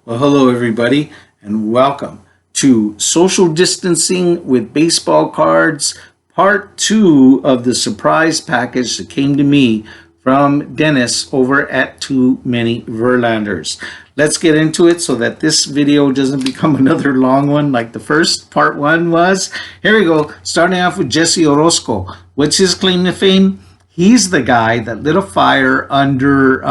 Well, hello, everybody, and welcome to Social Distancing with Baseball Cards, Part 2 of the surprise package that came to me from Dennis over at Too Many Verlanders. Let's get into it so that this video doesn't become another long one like the first Part 1 was. Here we go, starting off with Jesse Orosco. What's his claim to fame? He's the guy that lit a fire under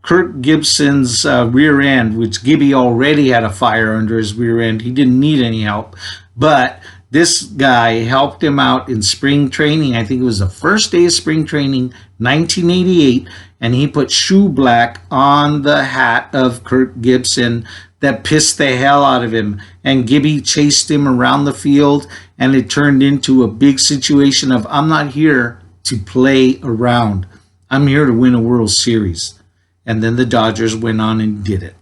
Kirk Gibson's rear end, which Gibby already had a fire under his rear end. He didn't need any help, but this guy helped him out in spring training. I think it was the first day of spring training, 1988, and he put shoe black on the hat of Kirk Gibson that pissed the hell out of him, and Gibby chased him around the field, and it turned into a big situation of, I'm not here to play around. I'm here to win a World Series. And then the Dodgers went on and did it.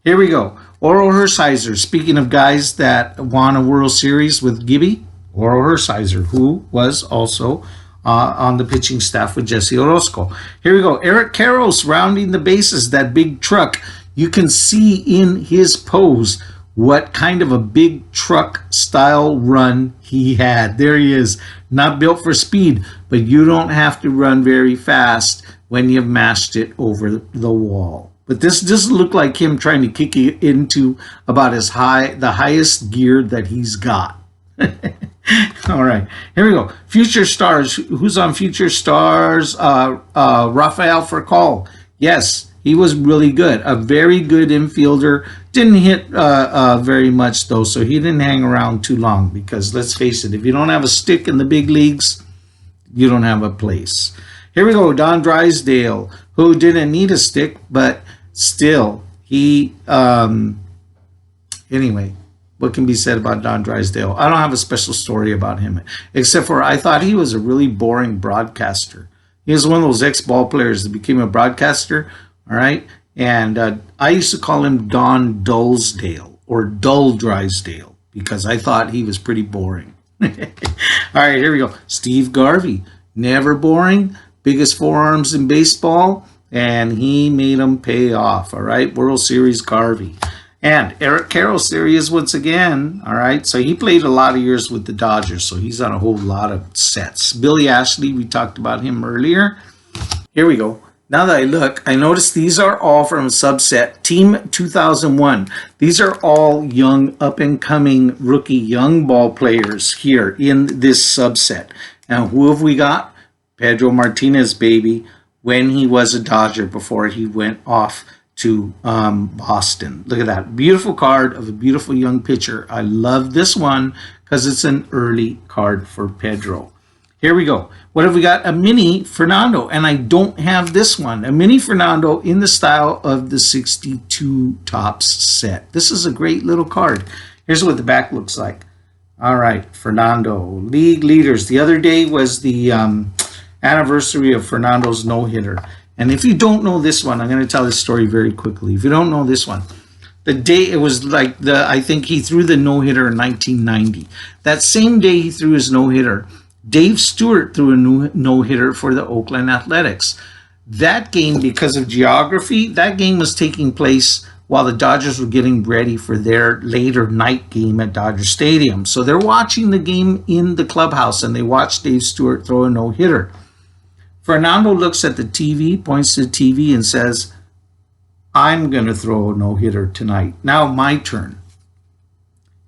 Here we go. Orel Hershiser. Speaking of guys that won a World Series with Gibby, Orel Hershiser, who was also on the pitching staff with Jesse Orosco. Here we go. Eric Karros rounding the bases, that big truck. You can see in his pose what kind of a big truck style run he had. There he is. Not built for speed, but you don't have to run very fast when you've mashed it over the wall. But this doesn't look like him trying to kick it into about the highest gear that he's got. All right, here we go. Future Stars. Who's on Future Stars? Rafael Furcal. Yes, he was really good. A very good infielder. Didn't hit very much, though, so he didn't hang around too long because, let's face it, if you don't have a stick in the big leagues, you don't have a place. Here we go, Don Drysdale, who didn't need a stick, but still, he, anyway, what can be said about Don Drysdale? I don't have a special story about him, except for I thought he was a really boring broadcaster. He was one of those ex-ball players that became a broadcaster, all right? And I used to call him Don Dullsdale, or Dull Drysdale, because I thought he was pretty boring. All right, here we go. Steve Garvey, never boring. Biggest forearms in baseball, and he made them pay off. All right, World Series Garvey. And Eric Karros, there he is once again. All right, so he played a lot of years with the Dodgers, so he's on a whole lot of sets. Billy Ashley, we talked about him earlier. Here we go. Now that I look, I notice these are all from subset Team 2001. These are all young, up-and-coming rookie young ball players here in this subset. Now, who have we got? Pedro Martinez, baby, when he was a Dodger before he went off to Boston. Look at that. Beautiful card of a beautiful young pitcher. I love this one because it's an early card for Pedro. Here we go. What have we got? A mini Fernando, and I don't have this one. A mini Fernando in the style of the 62 Topps set. This is a great little card. Here's what the back looks like. All right, Fernando, league leaders. The other day was the anniversary of Fernando's no-hitter. And if you don't know this one, I'm going to tell this story very quickly. If you don't know this one, the day it was like I think he threw the no-hitter in 1990. That same day he threw his no-hitter, Dave Stewart threw a no-hitter for the Oakland Athletics. That game, because of geography, that game was taking place while the Dodgers were getting ready for their later night game at Dodger Stadium. So they're watching the game in the clubhouse, and they watch Dave Stewart throw a no-hitter. Fernando looks at the TV, points to the TV, and says, I'm going to throw a no-hitter tonight. Now my turn.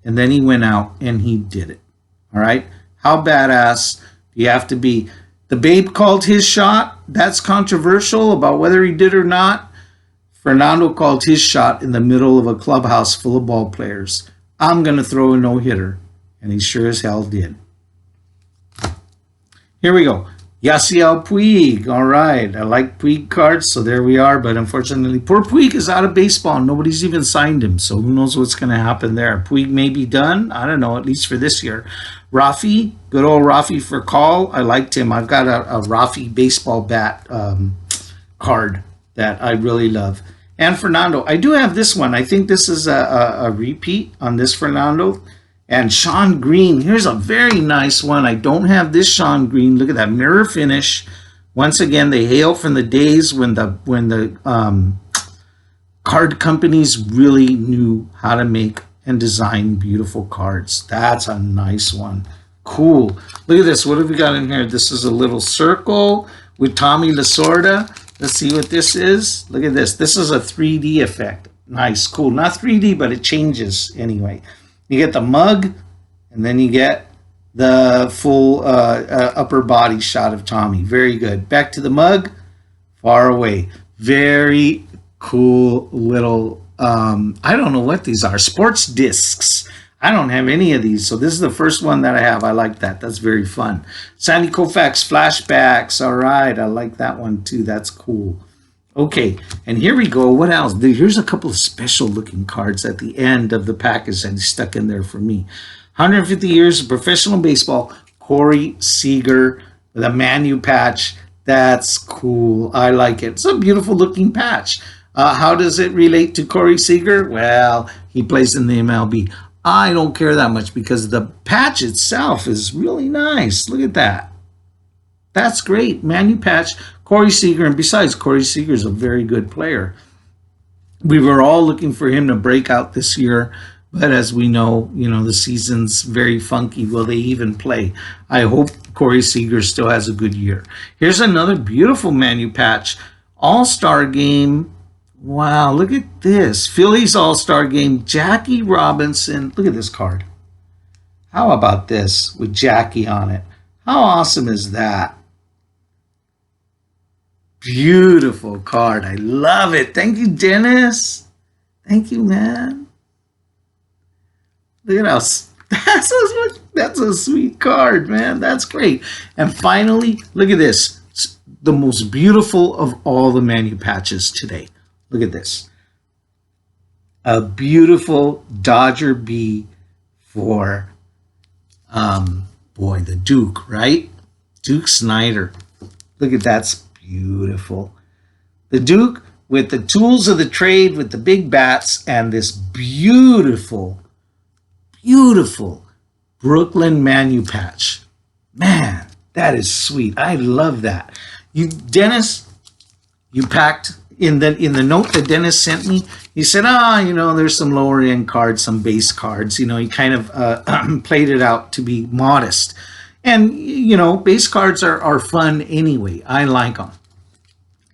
And then he went out and he did it. All right? How badass do you have to be? The Babe called his shot. That's controversial about whether he did or not. Fernando called his shot in the middle of a clubhouse full of ball players. I'm going to throw a no-hitter. And he sure as hell did. Here we go. Yasiel Puig. All right. I like Puig cards, so there we are. But unfortunately, poor Puig is out of baseball. Nobody's even signed him, so who knows what's going to happen there. Puig may be done. I don't know, at least for this year. Rafi, good old Rafi Furcal. I liked him. I've got a Rafi baseball bat card that I really love. And Fernando. I do have this one. I think this is a repeat on this Fernando. And Sean Green, here's a very nice one. I don't have this Sean Green. Look at that mirror finish. Once again, they hail from the days when the card companies really knew how to make and design beautiful cards. That's a nice one. Cool. Look at this. What have we got in here? This is a little circle with Tommy Lasorda. Let's see what this is. Look at this. This is a 3D effect. Nice. Cool. Not 3D, but it changes anyway. You get the mug, and then you get the full upper body shot of Tommy. Very good. Back to the mug. Far away. Very cool little, I don't know what these are. Sports discs. I don't have any of these, so this is the first one that I have. I like that. That's very fun. Sandy Koufax flashbacks. All right, I like that one too. That's cool. Okay, and here we go. What else? Here's a couple of special looking cards at the end of the package that he stuck in there for me. 150 years of professional baseball. Corey Seager with a Manu patch. That's cool. I like it. It's a beautiful looking patch. How does it relate to Corey Seager? Well, he plays in the MLB. I don't care that much because the patch itself is really nice. Look at that. That's great. Manu patch, Corey Seager, and besides, Corey Seager is a very good player. We were all looking for him to break out this year, but as we know, the season's very funky. Will they even play? I hope Corey Seager still has a good year. Here's another beautiful Manu patch. All-Star Game. Wow, look at this. Phillies All-Star Game, Jackie Robinson. Look at this card. How about this with Jackie on it? How awesome is that? Beautiful card. I love it. Thank you, Dennis. Thank you, man. Look at us. That's a sweet card, man. That's great. And finally, look at this. The most beautiful of all the Manu patches today. Look at this. A beautiful Dodger B for, the Duke, right? Duke Snyder. Look at that's beautiful. The Duke with the tools of the trade, with the big bats, and this beautiful, beautiful Brooklyn Manu patch. Man, that is sweet. I love that. Dennis, you packed in the note that Dennis sent me. He said, there's some lower end cards, some base cards. He kind of played it out to be modest. And, base cards are fun anyway. I like them.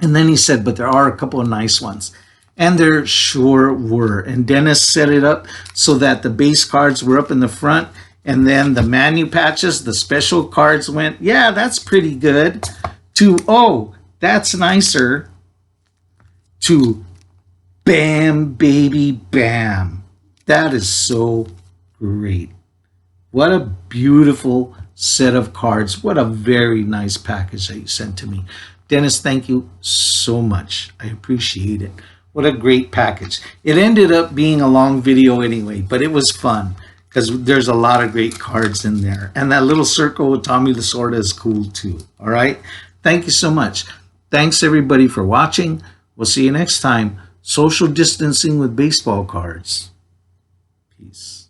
And then he said, but there are a couple of nice ones. And there sure were. And Dennis set it up so that the base cards were up in the front. And then the Manu patches, the special cards went, yeah, that's pretty good. To, oh, that's nicer. To bam, baby, bam. That is so great. What a beautiful set of cards. What a very nice package that you sent to me. Dennis, thank you so much. I appreciate it. What a great package. It ended up being a long video anyway, but it was fun because there's a lot of great cards in there. And that little circle with Tommy Lasorda is cool too. All right? Thank you so much. Thanks everybody for watching. We'll see you next time. Social distancing with baseball cards. Peace.